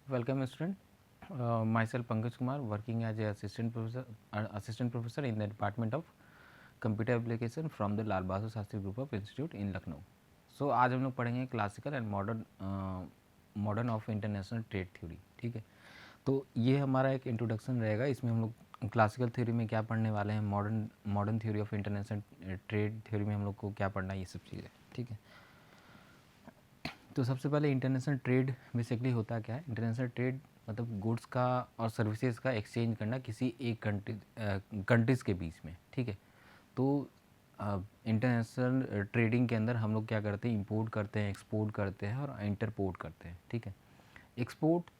Welcome, student. Myself Pankaj Kumar, working as a assistant professor in the department of computer application from the Lal Bahadur Shastri group of institute in Lucknow. So आज हम लोग पढ़ेंगे classical and modern of international trade theory. ठीक है, तो ये हमारा एक इंट्रोडक्शन रहेगा. इसमें हम लोग क्लासिकल थ्योरी में क्या पढ़ने वाले हैं, modern theory of international trade theory में हम लोग को क्या पढ़ना है, ये सब चीज़ें. ठीक है, तो सबसे पहले इंटरनेशनल ट्रेड बेसिकली होता क्या है. इंटरनेशनल ट्रेड मतलब गुड्स का और सर्विसेज का एक्सचेंज करना किसी एक कंट्रीज़ के बीच में. ठीक है, तो इंटरनेशनल ट्रेडिंग के अंदर हम लोग क्या करते हैं, इंपोर्ट करते हैं, एक्सपोर्ट करते हैं और इंटरपोर्ट करते हैं. ठीक है, एक्सपोर्ट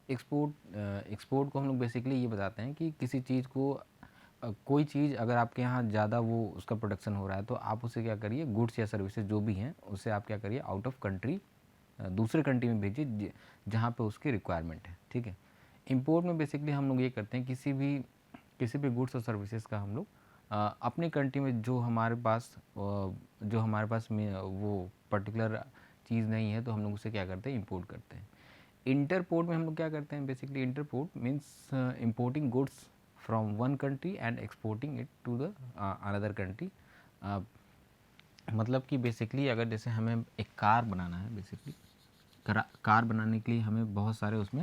एक्सपोर्ट को हम लोग बेसिकली ये बताते हैं कि किसी चीज़ को कोई चीज़ अगर आपके यहाँ ज़्यादा वो उसका प्रोडक्शन हो रहा है तो आप उसे क्या करिए, गुड्स या सर्विसेज जो भी हैं उसे आप क्या करिए, आउट ऑफ कंट्री दूसरे कंट्री में भेजिए जहाँ पे उसकी रिक्वायरमेंट है. ठीक है, इंपोर्ट में बेसिकली हम लोग ये करते हैं किसी भी गुड्स और सर्विसेज का हम लोग अपने कंट्री में जो हमारे पास में वो पर्टिकुलर चीज़ नहीं है तो हम लोग उसे क्या करते हैं, इंपोर्ट करते हैं. इंटरपोर्ट में हम लोग क्या करते हैं, basically entrepot means importing goods from one country and exporting it to the another country. मतलब कि बेसिकली अगर जैसे हमें एक कार बनाना है, बेसिकली कार बनाने के लिए हमें बहुत सारे उसमें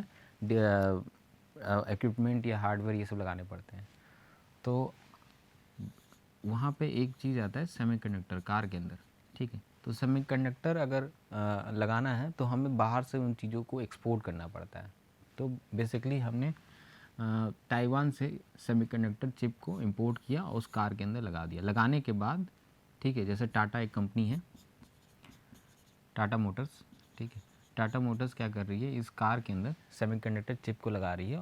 इक्विपमेंट या हार्डवेयर ये सब लगाने पड़ते हैं. तो वहाँ पे एक चीज़ आता है सेमीकंडक्टर कार के अंदर. ठीक है, तो सेमीकंडक्टर अगर लगाना है तो हमें बाहर से उन चीज़ों को एक्सपोर्ट करना पड़ता है. तो बेसिकली हमने ताइवान से सेमीकंडक्टर चिप को इंपोर्ट किया और उस कार के अंदर लगा दिया. लगाने के बाद ठीक है, जैसे टाटा एक कंपनी है, टाटा मोटर्स. ठीक है, टाटा मोटर्स क्या कर रही है, इस कार के अंदर सेमीकंडक्टर चिप को लगा रही है.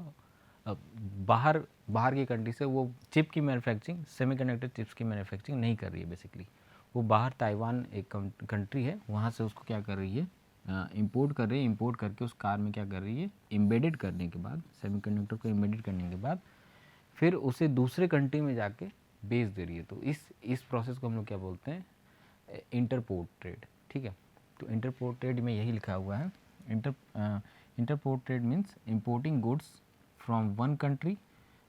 बाहर की कंट्री से वो चिप की मैन्युफैक्चरिंग, सेमीकंडक्टर चिप्स की मैन्युफैक्चरिंग नहीं कर रही है. बेसिकली वो बाहर ताइवान एक कंट्री है, वहाँ से उसको क्या कर रही है, इंपोर्ट कर रही है. इंपोर्ट करके उस कार में क्या कर रही है, एम्बेडेड करने के बाद, सेमीकंडक्टर को एम्बेडेड करने के बाद फिर उसे दूसरे कंट्री में जाके बेच दे रही है. तो इस प्रोसेस को हम लोग क्या बोलते हैं, इंटरपोर्ट ट्रेड. ठीक है, तो इंटरपोर्ट ट्रेड में यही लिखा हुआ है. Entrepot trade means importing goods from one country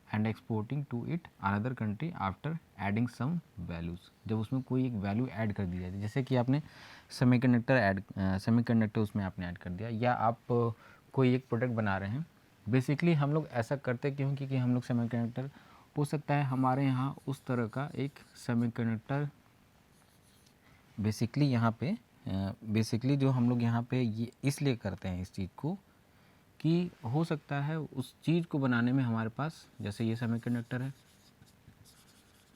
and exporting to it another country after adding some values. जब उसमें कोई एक वैल्यू ऐड कर दी जाती है, जैसे कि आपने सेमीकंडक्टर उसमें आपने ऐड कर दिया, या आप कोई एक प्रोडक्ट बना रहे हैं. बेसिकली हम लोग ऐसा करते क्यों, क्योंकि हम लोग सेमीकंडक्टर हो सकता है हमारे यहाँ उस तरह का एक सेमीकंडक्टर बेसिकली यहाँ पे बेसिकली जो हम लोग यहाँ पे ये इसलिए करते हैं इस चीज़ को कि हो सकता है उस चीज़ को बनाने में हमारे पास, जैसे ये सेमीकंडक्टर है,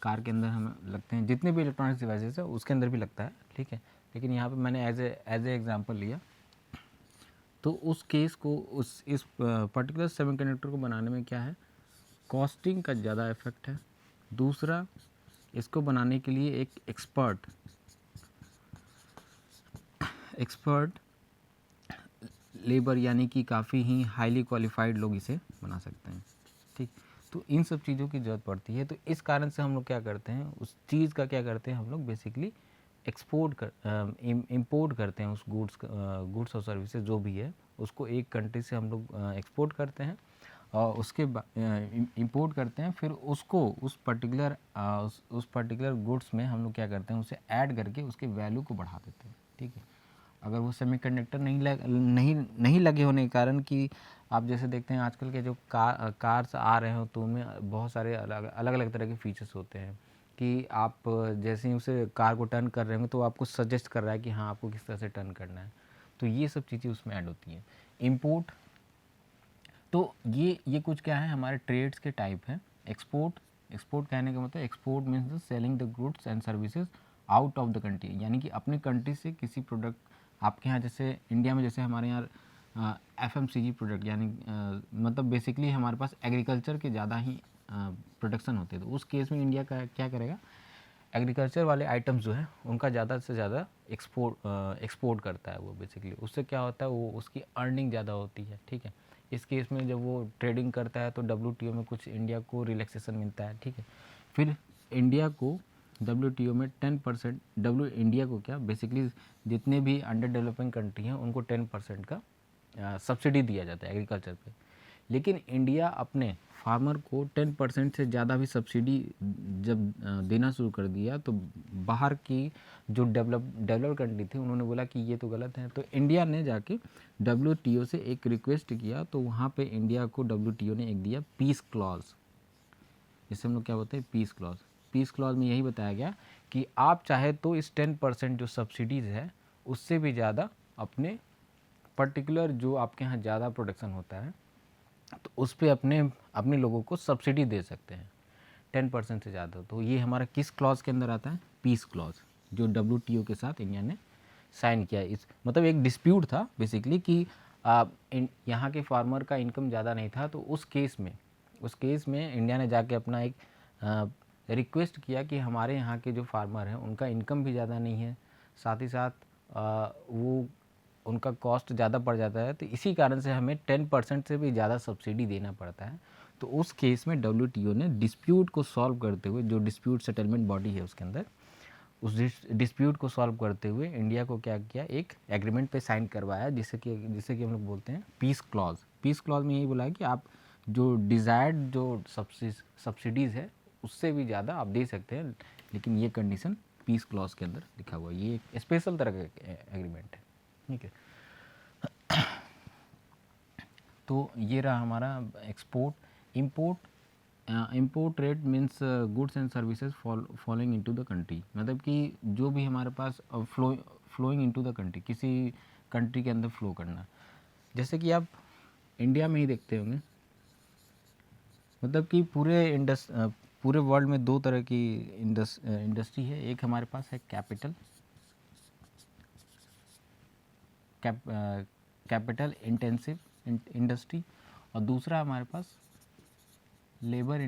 कार के अंदर हम लगते हैं, जितने भी इलेक्ट्रॉनिक्स डिवाइसेस है उसके अंदर भी लगता है. ठीक है, लेकिन यहाँ पे मैंने एज ए एग्जांपल लिया. तो उस केस को इस पर्टिकुलर सेमीकंडक्टर को बनाने में क्या है, कॉस्टिंग का ज़्यादा इफेक्ट है. दूसरा, इसको बनाने के लिए एक एक्सपर्ट लेबर यानी कि काफ़ी ही हाईली क्वालिफाइड लोग इसे बना सकते हैं. ठीक, तो इन सब चीज़ों की ज़रूरत पड़ती है. तो इस कारण से हम लोग क्या करते हैं, उस चीज़ का क्या करते हैं, हम लोग बेसिकली इंपोर्ट करते हैं. उस गुड्स और सर्विसेज जो भी है उसको एक कंट्री से हम लोग एक्सपोर्ट करते हैं और उसके इंपोर्ट करते हैं. फिर उसको उस पर्टिकुलर गुड्स में हम लोग क्या करते हैं, उसे ऐड करके उसके वैल्यू को बढ़ा देते हैं. ठीक है, अगर वो सेमीकंडक्टर नहीं लगे होने के कारण कि आप जैसे देखते हैं आजकल के जो कार्स आ रहे हो तो उनमें बहुत सारे अलग अलग तरह के फीचर्स होते हैं कि आप जैसे ही उसे कार को टर्न कर रहे होंगे तो आपको सजेस्ट कर रहा है कि हाँ आपको किस तरह से टर्न करना है. तो ये सब चीज़ें उसमें ऐड होती हैं. इंपोर्ट, तो ये कुछ क्या है, हमारे ट्रेड्स के टाइप हैं. एक्सपोर्ट कहने का मतलब, export means selling the goods and services out of the country, यानी कि अपने कंट्री से किसी प्रोडक्ट, आपके यहाँ जैसे इंडिया में जैसे हमारे यहाँ FMCG प्रोडक्ट, यानी मतलब बेसिकली हमारे पास एग्रीकल्चर के ज़्यादा ही प्रोडक्शन होते हैं. तो उस केस में इंडिया का क्या करेगा, एग्रीकल्चर वाले आइटम्स जो है उनका ज़्यादा से ज़्यादा एक्सपोर्ट करता है वो. बेसिकली उससे क्या होता है, वो उसकी अर्निंग ज़्यादा होती है. ठीक है, इस केस में जब वो ट्रेडिंग करता है तो WTO में कुछ इंडिया को रिलैक्सेशन मिलता है. ठीक है, फिर इंडिया को WTO में 10%, इंडिया को क्या बेसिकली जितने भी अंडर डेवलपिंग कंट्री हैं उनको 10% का सब्सिडी दिया जाता है एग्रीकल्चर पे, लेकिन इंडिया अपने फार्मर को 10% से ज़्यादा भी सब्सिडी जब देना शुरू कर दिया तो बाहर की जो डेवलप्ड कंट्री थी उन्होंने बोला कि ये तो गलत है। तो इंडिया ने जाके WTO से एक रिक्वेस्ट किया, तो वहाँ पे इंडिया को WTO ने एक दिया पीस क्लॉज, जिसे हम लोग क्या बोलते हैं पीस क्लॉज। पीस क्लॉज में यही बताया गया कि आप चाहे तो इस 10% जो सब्सिडीज़ है उससे भी ज़्यादा अपने पर्टिकुलर जो आपके यहाँ ज़्यादा प्रोडक्शन होता है तो उस पर अपने लोगों को सब्सिडी दे सकते हैं 10% से ज़्यादा। तो ये हमारा किस क्लॉज के अंदर आता है? पीस क्लॉज, जो WTO के साथ इंडिया ने साइन किया। इस मतलब एक डिस्प्यूट था बेसिकली कि यहाँ के फार्मर का इनकम ज़्यादा नहीं था, तो उस केस में इंडिया ने जाके अपना एक रिक्वेस्ट किया कि हमारे यहाँ के जो फार्मर हैं उनका इनकम भी ज़्यादा नहीं है, साथ ही साथ वो उनका कॉस्ट ज़्यादा पड़ जाता है, तो इसी कारण से हमें 10% से भी ज़्यादा सब्सिडी देना पड़ता है। तो उस केस में WTO ने डिस्प्यूट को सॉल्व करते हुए, जो डिस्प्यूट सेटलमेंट बॉडी है उसके अंदर, उस डिस्प्यूट को सॉल्व करते हुए इंडिया को क्या किया, एक एग्रीमेंट पे साइन करवाया, जिससे कि हम लोग बोलते हैं पीस क्लॉज। पीस क्लॉज में यही बोला है कि आप जो डिज़ायर्ड जो सब्सिडीज़ है उससे भी ज़्यादा आप दे सकते हैं, लेकिन ये कंडीशन पीस क्लॉज के अंदर लिखा हुआ है। ये एक स्पेशल तरह का एग्रीमेंट है, ठीक है। तो ये रहा हमारा export. Import trade means goods and services following into the country, मतलब कि जो भी हमारे पास फ्लोइंग इनटू द कंट्री, किसी कंट्री के अंदर फ्लो करना। जैसे कि आप इंडिया में ही देखते होंगे, मतलब कि पूरे वर्ल्ड में दो तरह की इंडस्ट्री है। एक हमारे पास है कैपिटल इंटेंसिव इंडस्ट्री, और दूसरा हमारे पास लेबर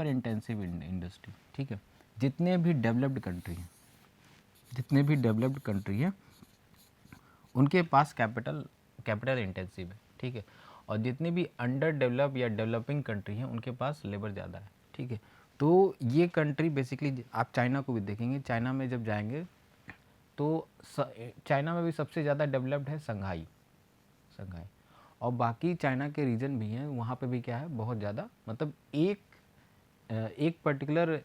इंटेंसिव इंडस्ट्री, ठीक है। जितने भी डेवलप्ड कंट्री हैं उनके पास कैपिटल इंटेंसिव है, ठीक है। और जितने भी अंडर डेवलप या डेवलपिंग कंट्री हैं उनके पास लेबर ज़्यादा है, ठीक है। तो ये कंट्री बेसिकली, आप चाइना को भी देखेंगे, चाइना में जब जाएंगे तो चाइना में भी सबसे ज़्यादा डेवलप्ड है संघाई, और बाकी चाइना के रीजन भी हैं, वहाँ पे भी क्या है, बहुत ज़्यादा, मतलब एक पर्टिकुलर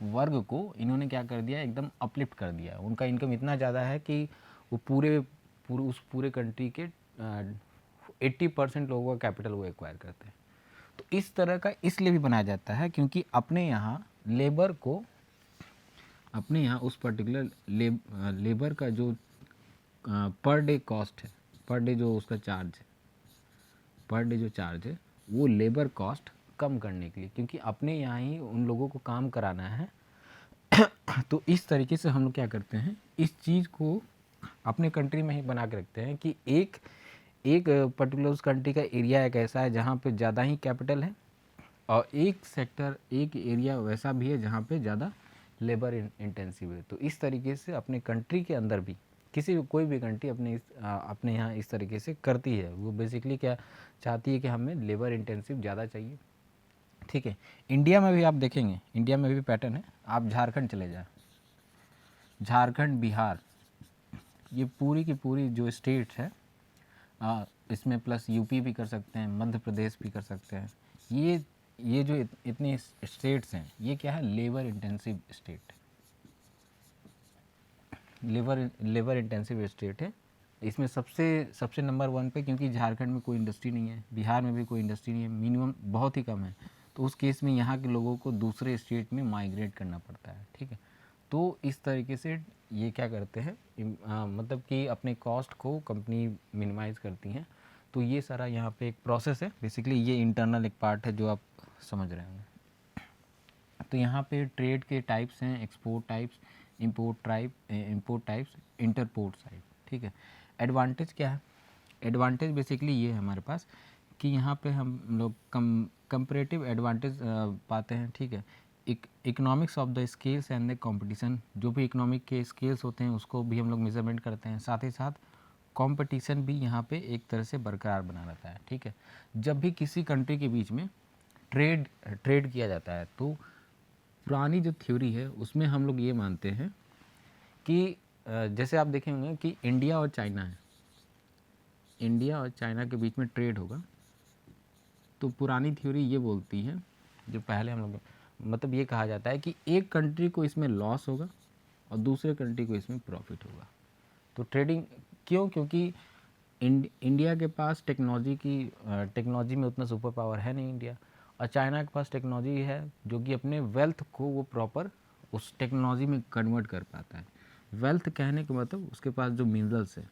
वर्ग को इन्होंने क्या कर दिया, एकदम अपलिफ्ट कर दिया। उनका इनकम इतना ज़्यादा है कि वो उस पूरे कंट्री के 80% लोगों का कैपिटल वो एक्वायर करते हैं। तो इस तरह का इसलिए भी बनाया जाता है क्योंकि अपने यहाँ उस पर्टिकुलर लेबर का जो पर डे कॉस्ट है, पर डे जो उसका चार्ज है वो लेबर कॉस्ट कम करने के लिए, क्योंकि अपने यहाँ ही उन लोगों को काम कराना है। तो इस तरीके से हम लोग क्या करते हैं, इस चीज़ को अपने कंट्री में ही बना के रखते हैं कि एक पर्टिकुलर उस कंट्री का एरिया एक ऐसा है जहाँ पे ज़्यादा ही कैपिटल है, और एक एरिया वैसा भी है जहाँ पे ज़्यादा लेबर इंटेंसिव है। तो इस तरीके से अपने कंट्री के अंदर भी कोई भी कंट्री अपने यहाँ इस तरीके से करती है। वो बेसिकली क्या चाहती है कि हमें लेबर इंटेंसिव ज़्यादा चाहिए, ठीक है। इंडिया में भी आप देखेंगे, इंडिया में भी पैटर्न है। आप झारखंड चले जाए, झारखंड, बिहार, ये पूरी की पूरी जो स्टेट है, इसमें प्लस यूपी भी कर सकते हैं, मध्य प्रदेश भी कर सकते हैं। ये जो इतने स्टेट्स हैं, ये क्या है, labour intensive state, labour intensive state है। इसमें सबसे नंबर 1 पे, क्योंकि झारखंड में कोई इंडस्ट्री नहीं है, बिहार में भी कोई इंडस्ट्री नहीं है, मिनिमम बहुत ही कम है। तो उस केस में यहाँ के लोगों को दूसरे स्टेट में माइग्रेट करना पड़ता है, ठीक है। तो इस तरीके से ये क्या करते हैं, मतलब कि अपने कॉस्ट को कंपनी मिनिमाइज़ करती हैं। तो ये सारा यहाँ पे एक प्रोसेस है, बेसिकली ये इंटरनल एक पार्ट है जो आप समझ रहे होंगे। तो यहाँ पे ट्रेड के टाइप्स हैं, export types, import types, entrepot side, ठीक है। एडवांटेज क्या है? एडवांटेज बेसिकली ये है हमारे पास कि यहाँ पे हम लोग कंपैरेटिव एडवांटेज पाते हैं, ठीक है। Economics of the scales and the competition, जो भी इकोनॉमिक के स्केल्स होते हैं उसको भी हम लोग मेजरमेंट करते हैं। साथ ही साथ कंपटीशन भी यहाँ पे एक तरह से बरकरार बना रहता है, ठीक है। जब भी किसी कंट्री के बीच में ट्रेड किया जाता है तो पुरानी जो थ्योरी है उसमें हम लोग ये मानते हैं कि जैसे आप देखे होंगे कि इंडिया और चाइना है, इंडिया और चाइना के बीच में ट्रेड होगा, तो पुरानी थ्योरी ये बोलती है, जो पहले हम लोग मतलब ये कहा जाता है कि एक कंट्री को इसमें लॉस होगा और दूसरे कंट्री को इसमें प्रॉफिट होगा। तो ट्रेडिंग क्यों? क्योंकि इंडिया के पास टेक्नोलॉजी में उतना सुपर पावर है नहीं इंडिया, और चाइना के पास टेक्नोलॉजी है जो कि अपने वेल्थ को वो प्रॉपर उस टेक्नोलॉजी में कन्वर्ट कर पाता है। वेल्थ कहने का मतलब उसके पास जो मिनरल्स है,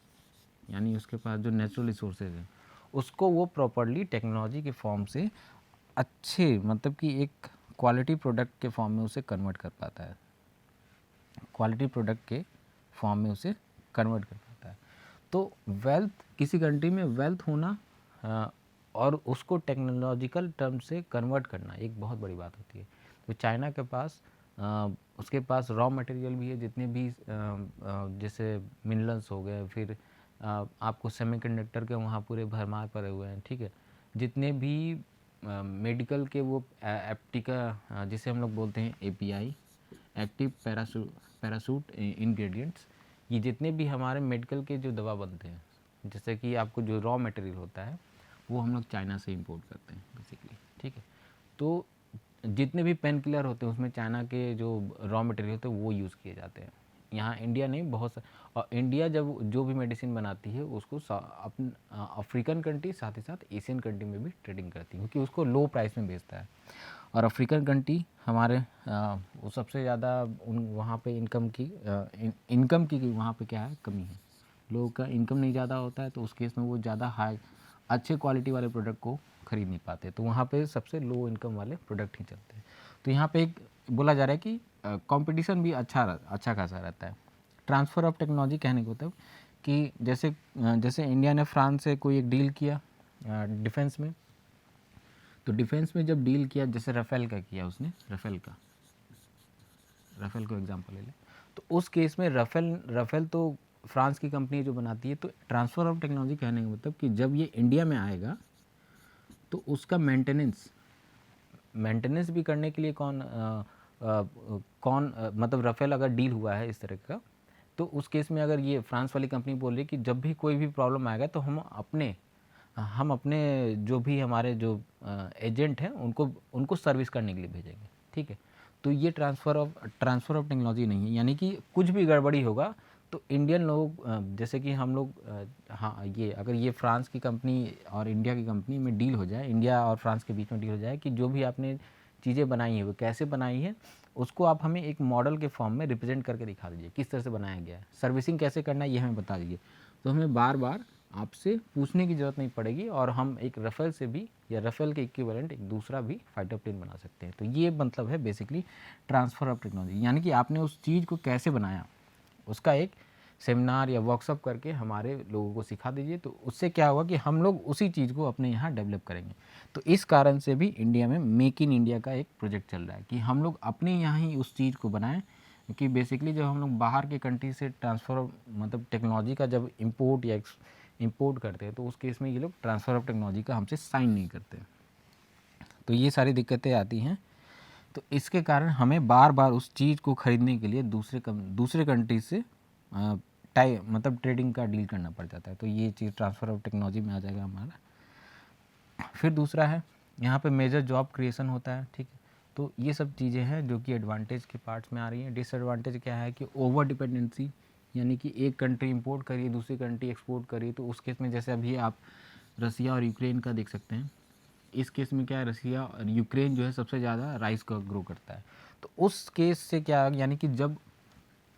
यानी उसके पास जो नेचुरल रिसोर्सेज हैं, उसको वो प्रॉपरली टेक्नोलॉजी के फॉर्म से अच्छे मतलब कि एक क्वालिटी प्रोडक्ट के फॉर्म में उसे कन्वर्ट कर पाता है, क्वालिटी प्रोडक्ट के फॉर्म में उसे कन्वर्ट कर पाता है। तो वेल्थ, किसी कंट्री में वेल्थ होना और उसको टेक्नोलॉजिकल टर्म से कन्वर्ट करना एक बहुत बड़ी बात होती है। तो चाइना के पास उसके पास रॉ मटेरियल भी है, जितने भी जैसे मिनरल्स हो गए, फिर आपको सेमीकंडक्टर के वहाँ पूरे भरमार पड़े हुए हैं, ठीक है। जितने भी मेडिकल के वो एप्टिका जिसे हम लोग बोलते हैं एपीआई, एक्टिव पैरासूट इंग्रेडिएंट्स, ये जितने भी हमारे मेडिकल के जो दवा बनते हैं, जैसे कि आपको जो रॉ मटेरियल होता है वो हम लोग चाइना से इंपोर्ट करते हैं बेसिकली, ठीक है। तो जितने भी पेन किलर होते हैं उसमें चाइना के जो रॉ मटेरियल होते हैं वो यूज़ किए जाते हैं। यहाँ इंडिया नहीं, बहुत और इंडिया जब जो भी मेडिसिन बनाती है उसको अपन अफ्रीकन कंट्री साथ ही साथ एशियन कंट्री में भी ट्रेडिंग करती है, क्योंकि उसको लो प्राइस में बेचता है। और अफ्रीकन कंट्री हमारे वो सबसे ज़्यादा वहाँ पे इनकम की वहाँ पे क्या है, कमी है, लोगों का इनकम नहीं ज़्यादा होता है, तो उस केस में वो ज़्यादा हाई अच्छे क्वालिटी वाले प्रोडक्ट को खरीद नहीं पाते, तो वहाँ पे सबसे लो इनकम वाले प्रोडक्ट ही चलते हैं। तो यहाँ पे एक बोला जा रहा है कि कंपटीशन भी अच्छा खासा रहता है। ट्रांसफ़र ऑफ टेक्नोलॉजी कहने को मतलब कि जैसे इंडिया ने फ्रांस से कोई एक डील किया डिफेंस में, तो डिफेंस में जब डील किया, जैसे राफेल का किया उसने, राफेल को एग्जांपल ले ले, तो उस केस में राफेल तो फ्रांस की कंपनी जो बनाती है। तो ट्रांसफ़र ऑफ टेक्नोलॉजी कहने का मतलब कि जब ये इंडिया में आएगा तो उसका मेंटेनेंस भी करने के लिए मतलब राफेल अगर डील हुआ है इस तरह का, तो उस केस में अगर ये फ्रांस वाली कंपनी बोल रही है कि जब भी कोई भी प्रॉब्लम आएगा तो हम अपने जो भी हमारे जो एजेंट हैं उनको सर्विस करने के लिए भेजेंगे, ठीक है। तो ये ट्रांसफ़र ऑफ टेक्नोलॉजी नहीं है, यानी कि कुछ भी गड़बड़ी होगा तो इंडियन लोग जैसे कि हम लोग हाँ, ये अगर ये फ्रांस की कंपनी और इंडिया की कंपनी में डील हो जाए, इंडिया और फ्रांस के बीच में डील हो जाए कि जो भी आपने चीज़ें बनाई है वो कैसे बनाई है, उसको आप हमें एक मॉडल के फॉर्म में रिप्रेजेंट करके दिखा दीजिए, किस तरह से बनाया गया है, सर्विसिंग कैसे करना है ये हमें बता दीजिए, तो हमें बार बार आपसे पूछने की ज़रूरत नहीं पड़ेगी, और हम एक राफेल से भी या राफेल के इक्विवेलेंट एक दूसरा भी फाइटर प्लेन बना सकते हैं। तो ये मतलब है बेसिकली ट्रांसफ़र ऑफ टेक्नोलॉजी, यानी कि आपने उस चीज़ को कैसे बनाया उसका एक सेमिनार या वर्कशॉप करके हमारे लोगों को सिखा दीजिए, तो उससे क्या होगा कि हम लोग उसी चीज़ को अपने यहाँ डेवलप करेंगे। तो इस कारण से भी इंडिया में मेक इन इंडिया का एक प्रोजेक्ट चल रहा है कि हम लोग अपने यहाँ ही उस चीज़ को बनाएं, कि बेसिकली जब हम लोग बाहर के कंट्री से ट्रांसफ़र मतलब टेक्नोलॉजी का जब इंपोर्ट करते हैं, तो उस केस में ये लोग ट्रांसफ़र ऑफ टेक्नोलॉजी का हमसे साइन नहीं करते, तो ये सारी दिक्कतें आती हैं। तो इसके कारण हमें बार बार उस चीज़ को ख़रीदने के लिए दूसरे कंट्री से मतलब ट्रेडिंग का डील करना पड़ जाता है। तो ये चीज़ ट्रांसफ़र ऑफ टेक्नोलॉजी में आ जाएगा हमारा। फिर दूसरा है यहाँ पे मेजर जॉब क्रिएशन होता है, ठीक है। तो ये सब चीज़ें हैं जो कि एडवांटेज के पार्ट्स में आ रही हैं। डिसएडवांटेज क्या है कि ओवर डिपेंडेंसी, यानी कि एक कंट्री इंपोर्ट करिए दूसरी कंट्री एक्सपोर्ट करिए, तो उस केस में जैसे अभी आप रसिया और यूक्रेन का देख सकते हैं। इस केस में क्या है, रसिया और यूक्रेन जो है सबसे ज़्यादा राइस का ग्रो करता है। तो उस केस से क्या, यानी कि जब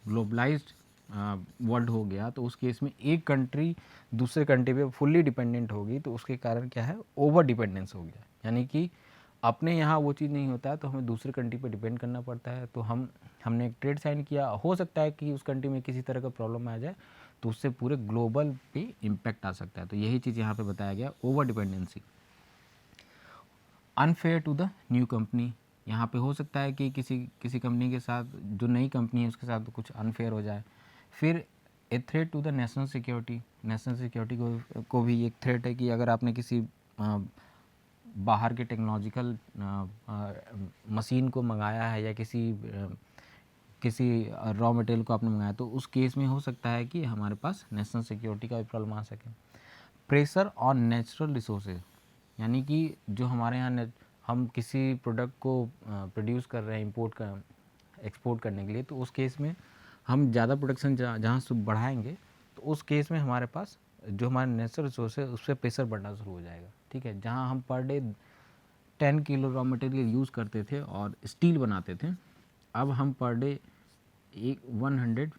ग्लोबलाइज्ड वर्ल्ड हो गया, तो उस केस में एक कंट्री दूसरे कंट्री पे फुल्ली डिपेंडेंट होगी, तो उसके कारण क्या है, ओवर डिपेंडेंस हो गया, यानी कि अपने यहाँ वो चीज़ नहीं होता है तो हमें दूसरे कंट्री पे डिपेंड करना पड़ता है। तो हमने एक ट्रेड साइन किया, हो सकता है कि उस कंट्री में किसी तरह का प्रॉब्लम आ जाए, तो उससे पूरे ग्लोबल पे इम्पैक्ट आ सकता है। तो यही चीज़ यहाँ पे बताया गया, over dependency. Unfair to the new company, यहाँ पे हो सकता है कि किसी कंपनी के साथ, जो नई कंपनी है उसके साथ कुछ अनफेयर हो जाए। फिर a threat to the national security को भी एक थ्रेट है कि अगर आपने किसी बाहर के टेक्नोलॉजिकल मशीन को मंगाया है या किसी रॉ मटेरियल को आपने मंगाया, तो उस केस में हो सकता है कि हमारे पास नेशनल सिक्योरिटी का भी प्रॉब्लम आ सके। प्रेशर ऑन नेचुरल रिसोर्सेज, यानी कि जो हमारे यहाँ हम किसी प्रोडक्ट को प्रोड्यूस कर रहे हैं इंपोर्ट कर एक्सपोर्ट करने के लिए, तो उस केस में हम ज़्यादा प्रोडक्शन जहाँ से बढ़ाएंगे, तो उस केस में हमारे पास जो हमारे नेचुरल रिसोर्स है उस पर प्रेशर बढ़ना शुरू हो जाएगा। ठीक है, जहाँ हम per day 10 kilo raw material use करते थे और स्टील बनाते थे, अब हम पर डे एक 110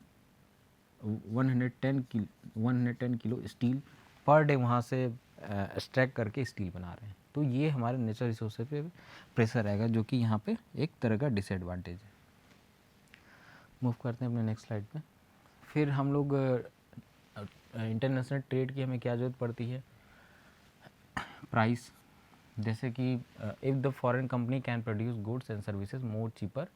किलो स्टील पर डे वहाँ से एक्सट्रैक्ट करके स्टील बना रहे हैं। तो ये हमारे नेचुरल रिसोर्स पे प्रेशर आएगा, जो कि यहाँ पे एक तरह का डिसएडवांटेज है। मूव करते हैं अपने नेक्स्ट स्लाइड पे। फिर हम लोग इंटरनेशनल ट्रेड की हमें क्या ज़रूरत पड़ती है, प्राइस। जैसे कि if the foreign company can produce goods and services more cheaper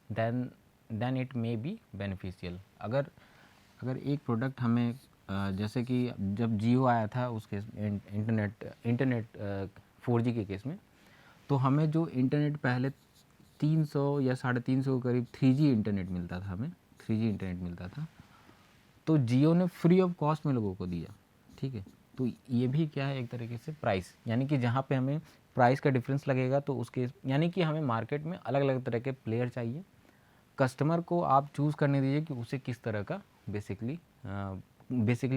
than it may be beneficial. अगर एक प्रोडक्ट हमें जैसे कि जब जियो आया था उस केस इंटरनेट 4G के केस में, तो हमें जो इंटरनेट पहले 300 या 350 के करीब 3G इंटरनेट मिलता था, हमें 3G इंटरनेट मिलता था, तो जियो ने फ्री ऑफ कॉस्ट में लोगों को दिया। ठीक है, तो ये भी क्या है, एक तरीके से प्राइस, यानी कि जहाँ पे हमें प्राइस का डिफरेंस लगेगा, तो उसके यानी कि हमें मार्केट में अलग अलग तरह के प्लेयर चाहिए। कस्टमर को आप चूज़ करने दीजिए कि उसे किस तरह का बेसिकली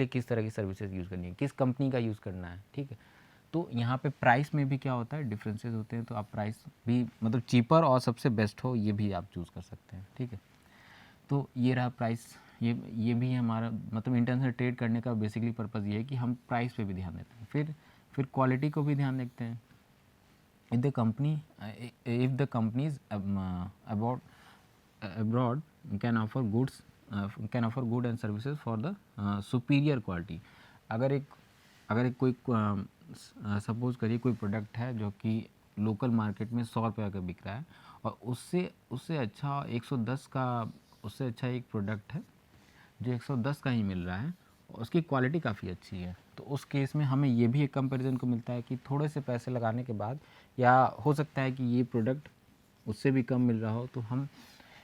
किस तरह की सर्विसेज यूज़ करनी है, किस कंपनी का यूज़ करना है। ठीक है, तो यहाँ पे प्राइस में भी क्या होता है, डिफरेंसेस होते हैं। तो आप प्राइस भी मतलब चीपर और सबसे बेस्ट हो, ये भी आप चूज़ कर सकते हैं। ठीक है, तो ये रहा प्राइस। ये भी हमारा मतलब इंटरनेशनल ट्रेड करने का बेसिकली पर्पज़ ये है कि हम प्राइस पे भी ध्यान देते हैं। फिर क्वालिटी को भी ध्यान देखते हैं। If the companies abroad can offer good and services for the superior quality। अगर एक कोई सपोज करिए कोई प्रोडक्ट है जो कि लोकल मार्केट में 100 रुपये का बिक रहा है, और उससे अच्छा 110 का, उससे अच्छा एक प्रोडक्ट है जो 110 का ही मिल रहा है, और उसकी क्वालिटी काफ़ी अच्छी है, तो उस केस में हमें ये भी एक कंपैरिजन को मिलता है कि थोड़े से पैसे लगाने के बाद, या हो सकता है कि ये प्रोडक्ट उससे भी कम मिल रहा हो, तो हम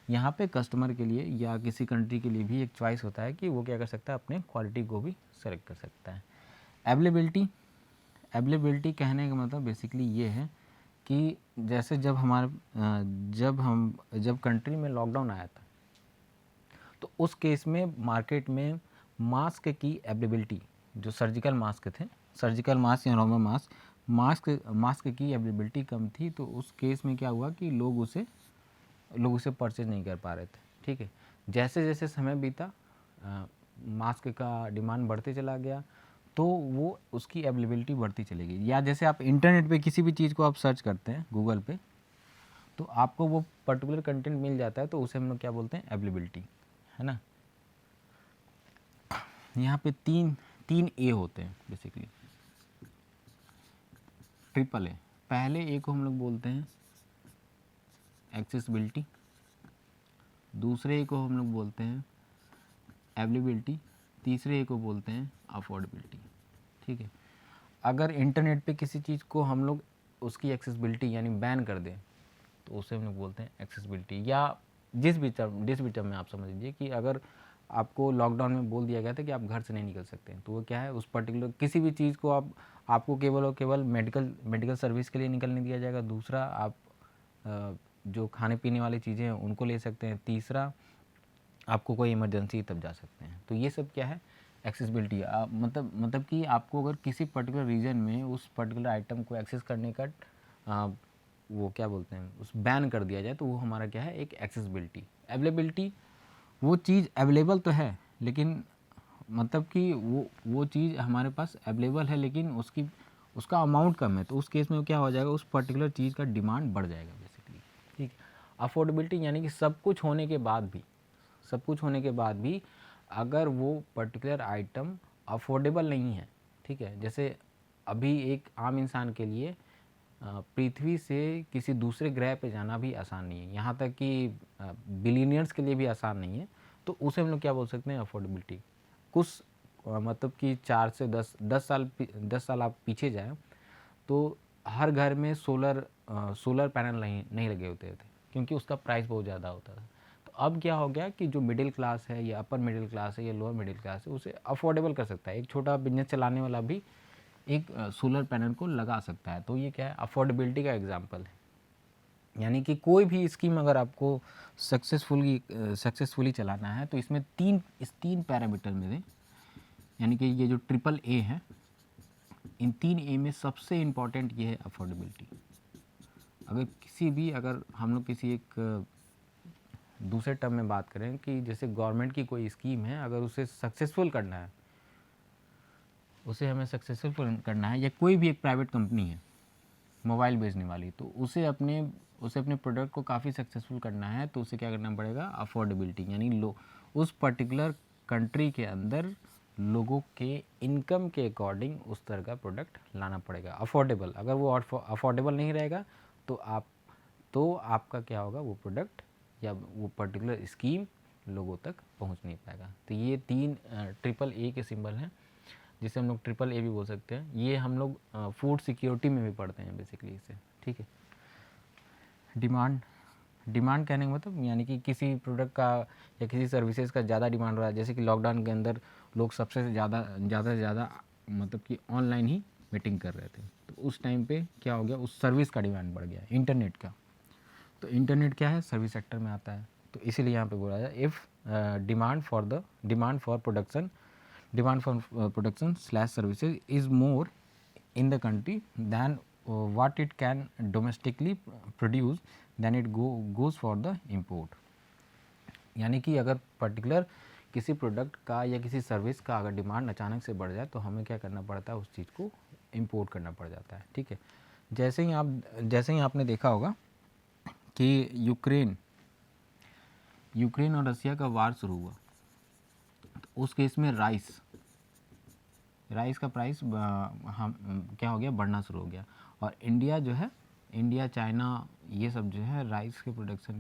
यहाँ पे कस्टमर के लिए या किसी कंट्री के लिए भी एक चॉइस होता है कि वो क्या कर सकता है, अपने क्वालिटी को भी सेलेक्ट कर सकता है। अवेलेबिलिटी कहने का मतलब बेसिकली ये है कि जैसे जब कंट्री में लॉकडाउन आया था, तो उस केस में मार्केट में मास्क की अवेलेबिलिटी, जो सर्जिकल मास्क थे, सर्जिकल मास्क या नॉर्मल मास्क की अवेलेबिलिटी कम थी, तो उस केस में क्या हुआ कि लोग उसे परचेज नहीं कर पा रहे थे। ठीक है, जैसे जैसे समय बीता मास्क का डिमांड बढ़ते चला गया, तो वो उसकी अवेलेबिलिटी बढ़ती चलेगी। या जैसे आप इंटरनेट पे किसी भी चीज़ को आप सर्च करते हैं गूगल पे, तो आपको वो पर्टिकुलर कंटेंट मिल जाता है, तो उसे हम लोग क्या बोलते हैं, अवेलेबिलिटी, है ना। यहाँ पे तीन ए होते हैं बेसिकली, ट्रिपल ए। पहले ए को हम लोग बोलते हैं एक्सेसिबिलिटी, दूसरे ए को हम लोग बोलते हैं अवेलेबिलिटी, तीसरे ए को बोलते हैं अफोर्डेबिलिटी। ठीक है, अगर इंटरनेट पे किसी चीज़ को हम लोग उसकी एक्सेसिबिलिटी यानी बैन कर दें, तो उसे हम लोग बोलते हैं एक्सेसिबिलिटी। या जिस भी टर्म में आप समझ लीजिए कि अगर आपको लॉकडाउन में बोल दिया गया था कि आप घर से नहीं निकल सकते हैं, तो वो क्या है, उस पर्टिकुलर किसी भी चीज़ को आपको केवल और केवल मेडिकल सर्विस के लिए निकलने दिया जाएगा। दूसरा, आप जो खाने पीने वाली चीज़ें हैं उनको ले सकते हैं। तीसरा, आपको कोई इमरजेंसी तब जा सकते हैं। तो ये सब क्या है, एक्सेसिबिलिटी। मतलब कि आपको अगर किसी पर्टिकुलर रीजन में उस पर्टिकुलर आइटम को एक्सेस करने का वो क्या बोलते हैं, उस बैन कर दिया जाए, तो वो हमारा क्या है, एक एक्सेसिबिलिटी। अवेलेबिलिटी, वो चीज़ अवेलेबल तो है, लेकिन मतलब कि वो चीज़ हमारे पास अवेलेबल है, लेकिन उसका अमाउंट कम है, तो उस केस में क्या हो जाएगा, उस पर्टिकुलर चीज़ का डिमांड बढ़ जाएगा बेसिकली। ठीक है, अफोर्डेबिलिटी यानी कि सब कुछ होने के बाद भी अगर वो पर्टिकुलर आइटम अफोर्डेबल नहीं है। ठीक है, जैसे अभी एक आम इंसान के लिए पृथ्वी से किसी दूसरे ग्रह पे जाना भी आसान नहीं है, यहाँ तक कि बिलियनियर्स के लिए भी आसान नहीं है, तो उसे हम लोग क्या बोल सकते हैं, अफोर्डेबिलिटी। कुछ मतलब कि 4 से 10 साल आप पीछे जाएं, तो हर घर में सोलर पैनल नहीं लगे होते थे, क्योंकि उसका प्राइस बहुत ज़्यादा होता था। तो अब क्या हो गया कि जो मिडिल क्लास है या अपर मिडिल क्लास है या लोअर मिडिल क्लास है उसे अफोर्डेबल कर सकता है। एक छोटा बिजनेस चलाने वाला भी एक सोलर पैनल को लगा सकता है। तो ये क्या है, अफोर्डेबिलिटी का एग्जाम्पल है। यानी कि कोई भी स्कीम अगर आपको सक्सेसफुली चलाना है तो इसमें तीन पैरामीटर में दें, यानी कि ये जो ट्रिपल ए है, इन 3 ए में सबसे इम्पॉर्टेंट ये है अफोर्डेबिलिटी। अगर हम लोग किसी एक दूसरे टर्म में बात करें कि जैसे गवर्नमेंट की कोई स्कीम है, अगर उसे सक्सेसफुल करना है, उसे हमें सक्सेसफुल करना है, या कोई भी एक प्राइवेट कंपनी है मोबाइल बेचने वाली, तो उसे अपने प्रोडक्ट को काफ़ी सक्सेसफुल करना है, तो उसे क्या करना पड़ेगा, अफोर्डेबिलिटी, यानी उस पर्टिकुलर कंट्री के अंदर लोगों के इनकम के अकॉर्डिंग उस तरह का प्रोडक्ट लाना पड़ेगा अफोर्डेबल। अगर वो अफोर्डेबल नहीं रहेगा तो आपका क्या होगा, वो प्रोडक्ट या वो पर्टिकुलर स्कीम लोगों तक पहुंच नहीं पाएगा। तो ये 3 ट्रिपल ए के सिंबल हैं, जिसे हम लोग ट्रिपल ए भी बोल सकते हैं। ये हम लोग फूड सिक्योरिटी में भी पढ़ते हैं बेसिकली इसे, ठीक है। डिमांड कहने का मतलब यानी कि किसी प्रोडक्ट का या किसी सर्विसेज का ज़्यादा डिमांड हो रहा है। जैसे कि लॉकडाउन के अंदर लोग सबसे ज़्यादा से ज़्यादा मतलब कि ऑनलाइन ही मीटिंग कर रहे थे, तो उस टाइम पे क्या हो गया, उस सर्विस का डिमांड बढ़ गया, इंटरनेट का। तो इंटरनेट क्या है, सर्विस सेक्टर में आता है। तो इसीलिए यहाँ पे बोला जाए, if demand for production slash services is more in the country than what it can domestically produce, then it goes for the import। यानी कि अगर पर्टिकुलर किसी प्रोडक्ट का या किसी सर्विस का अगर डिमांड अचानक से बढ़ जाए तो हमें क्या करना पड़ता है, उस चीज़ को इंपोर्ट करना पड़ जाता है, ठीक है। जैसे ही आपने देखा होगा कि यूक्रेन और रसिया का वार शुरू हुआ, तो उस केस में राइस का प्राइस क्या हो गया, बढ़ना शुरू हो गया। और इंडिया चाइना ये सब जो है राइस के प्रोडक्शन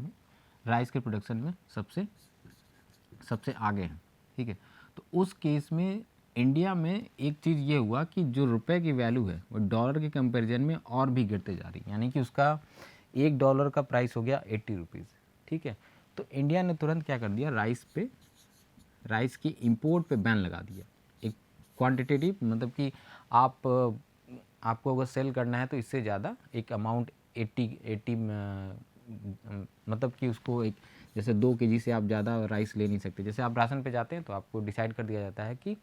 में सबसे आगे हैं, ठीक है। तो उस केस में इंडिया में एक चीज़ ये हुआ कि जो रुपए की वैल्यू है वो डॉलर के कंपैरिजन में और भी गिरते जा रही, यानी कि उसका $1 का प्राइस हो गया 80 रुपीज़, ठीक है। तो इंडिया ने तुरंत क्या कर दिया, राइस की इंपोर्ट पे बैन लगा दिया। एक क्वांटिटेटिव मतलब कि आपको अगर सेल करना है तो इससे ज़्यादा एक अमाउंट 80 मतलब कि उसको एक जैसे 2 kg से आप ज़्यादा राइस ले नहीं सकते। जैसे आप राशन पे जाते हैं तो आपको डिसाइड कर दिया जाता है कि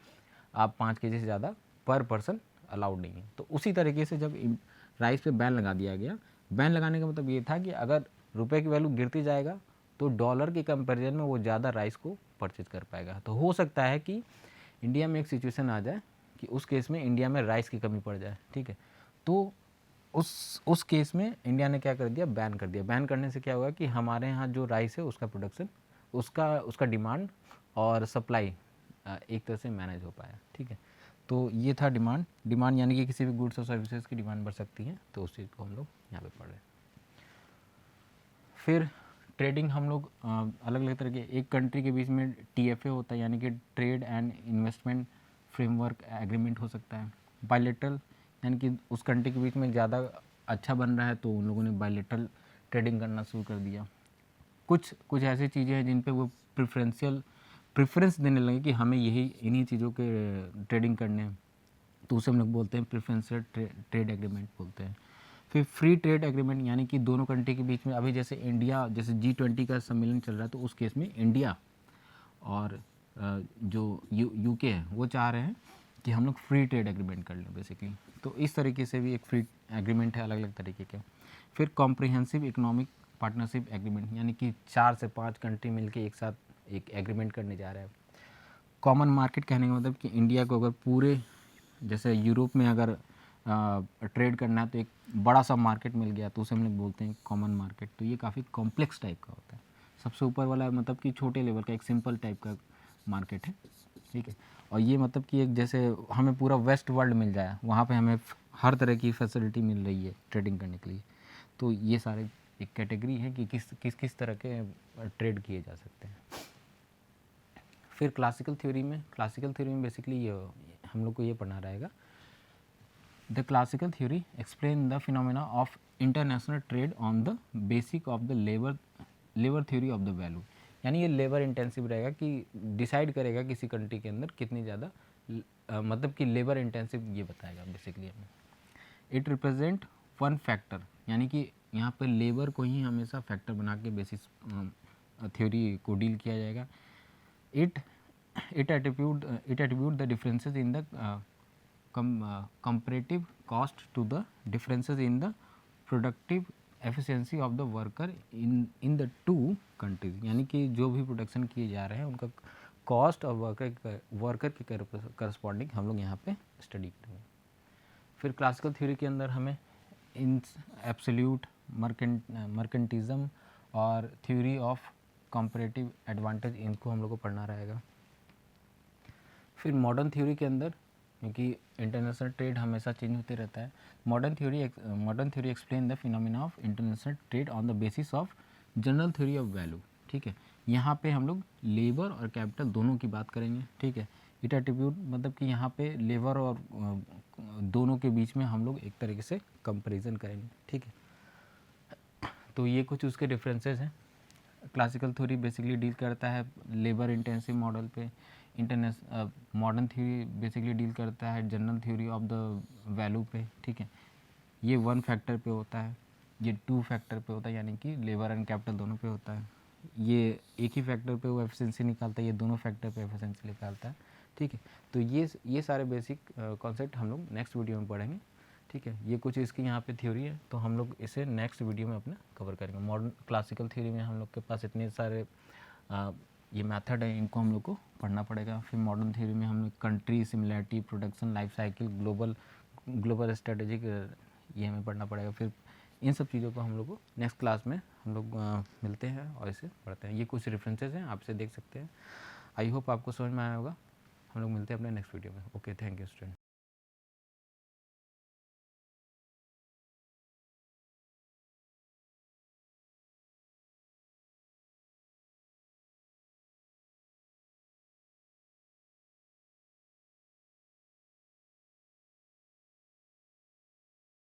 आप 5 kg से ज़्यादा पर पर्सन अलाउड नहीं है। तो उसी तरीके से जब राइस पे बैन लगा दिया गया, बैन लगाने का मतलब ये था कि अगर रुपए की वैल्यू गिरती जाएगा तो डॉलर के कंपैरिजन में वो ज़्यादा राइस को परचेज कर पाएगा। तो हो सकता है कि इंडिया में एक सिचुएशन आ जाए कि उस केस में इंडिया में राइस की कमी पड़ जाए, ठीक है। तो उस केस में इंडिया ने क्या कर दिया, बैन कर दिया। बैन करने से क्या हुआ कि हमारे यहाँ जो राइस है उसका प्रोडक्शन, उसका डिमांड और सप्लाई एक तरह से मैनेज हो पाया, ठीक है। तो ये था डिमांड यानी कि किसी भी गुड्स और सर्विसेज की डिमांड बढ़ सकती है, तो उस चीज़ को हम लोग यहाँ पे पढ़ रहे हैं। फिर ट्रेडिंग हम लोग अलग अलग तरह के, एक कंट्री के बीच में TFA होता है यानी कि trade and investment framework agreement हो सकता है। बायलैटरल यानी कि उस कंट्री के बीच में ज़्यादा अच्छा बन रहा है तो उन लोगों ने बायलैटरल ट्रेडिंग करना शुरू कर दिया। कुछ ऐसी चीज़ें हैं जिन पे वो प्रेफरेंस देने लगे कि हमें इन्हीं चीज़ों के ट्रेडिंग करने हैं, तो उसे हम लोग बोलते हैं प्रेफरेंशियल ट्रेड एग्रीमेंट बोलते हैं। फिर फ्री ट्रेड एग्रीमेंट यानी कि दोनों कंट्री के बीच में, अभी जैसे G20 का सम्मेलन चल रहा है तो उस केस में इंडिया और जो UK है वो चाह रहे हैं कि हम लोग फ्री ट्रेड एग्रीमेंट कर लें बेसिकली। तो इस तरीके से भी एक फ्री एग्रीमेंट है अलग अलग तरीके के। फिर कॉम्प्रिहेंसिव इकोनॉमिक पार्टनरशिप एग्रीमेंट यानी कि 4 से 5 कंट्री मिलकर एक साथ एक एग्रीमेंट करने जा रहे हैं। कॉमन मार्केट कहने का मतलब कि इंडिया को अगर पूरे जैसे यूरोप में अगर ट्रेड करना है तो एक बड़ा सा मार्केट मिल गया तो उसे हम लोग बोलते हैं कॉमन मार्केट। तो ये काफ़ी कॉम्प्लेक्स टाइप का होता है। सबसे ऊपर वाला मतलब कि छोटे लेवल का एक सिंपल टाइप का मार्केट है, ठीक है। और ये मतलब कि एक जैसे हमें पूरा वेस्ट वर्ल्ड मिल जाए, वहाँ पे हमें हर तरह की फैसिलिटी मिल रही है ट्रेडिंग करने के लिए। तो ये सारे एक कैटेगरी है कि किस तरह के ट्रेड किए जा सकते हैं। फिर क्लासिकल थ्योरी में बेसिकली हम लोग को ये पढ़ना रहेगा, the classical theory explain the phenomena of international trade on the basic of the labour theory of the value. यानी ये लेबर इंटेंसिव रहेगा कि डिसाइड करेगा किसी कंट्री के अंदर कितनी ज़्यादा मतलब कि लेबर इंटेंसिव ये बताएगा बेसिकली हमें। इट रिप्रेजेंट वन फैक्टर, यानी कि यहाँ पर लेबर को ही हमेशा फैक्टर बना के बेसिस थ्योरी को डील किया जाएगा। It attribute the differences in the comparative cost to the differences in the productive efficiency of the worker in the two countries, यानी कि जो भी प्रोडक्शन किए जा रहे हैं उनका कॉस्ट और वर्कर के करस्पॉन्डिंग हम लोग यहाँ पे स्टडी करेंगे। फिर क्लासिकल थ्योरी के अंदर हमें इन एब्सोल्यूट मर्केंटिज्म और थ्योरी ऑफ कंपैरेटिव एडवांटेज, इनको हम लोग को पढ़ना रहेगा। फिर मॉडर्न थ्योरी के अंदर, क्योंकि इंटरनेशनल ट्रेड हमेशा चेंज होते रहता है, modern theory explain the phenomena of international trade on the basis of general theory of value. ठीक है, यहाँ पे हम लोग लेबर और कैपिटल दोनों की बात करेंगे। ठीक है, इट एट्रीब्यूट मतलब कि यहाँ पे लेबर और दोनों के बीच में हम लोग एक तरीके से कंपेरिजन करेंगे। ठीक है, तो ये कुछ उसके डिफरेंसेस हैं। क्लासिकल थ्योरी बेसिकली डील करता है लेबर इंटेंसिव मॉडल पे, मॉडर्न थ्योरी बेसिकली डील करता है general theory of the value पे। ठीक है, ये वन फैक्टर पे होता है, ये टू फैक्टर पे होता है, यानी कि लेबर एंड कैपिटल दोनों पे होता है। ये एक ही फैक्टर पे वो एफिशिएंसी निकालता है, ये दोनों फैक्टर पे एफिशिएंसी निकालता है। ठीक है, तो ये सारे बेसिक कॉन्सेप्ट हम लोग नेक्स्ट वीडियो में पढ़ेंगे। ठीक है, ये कुछ इसकी यहाँ पे थ्योरी है, तो हम लोग इसे नेक्स्ट वीडियो में अपना कवर करेंगे। मॉडर्न क्लासिकल थ्योरी में हम लोग के पास इतने सारे ये मेथड है, इनको हम लोग को पढ़ना पड़ेगा। फिर मॉडर्न थ्योरी में हम लोग country, similarity, production life cycle, global strategic, ये हमें पढ़ना पड़ेगा। फिर इन सब चीज़ों को हम लोग को नेक्स्ट क्लास में हम लोग मिलते हैं और इसे पढ़ते हैं। ये कुछ रेफरेंसेस हैं, आप इसे देख सकते हैं। आई होप आपको समझ में आया होगा। हम लोग मिलते हैं अपने नेक्स्ट वीडियो में। Okay, thank you student.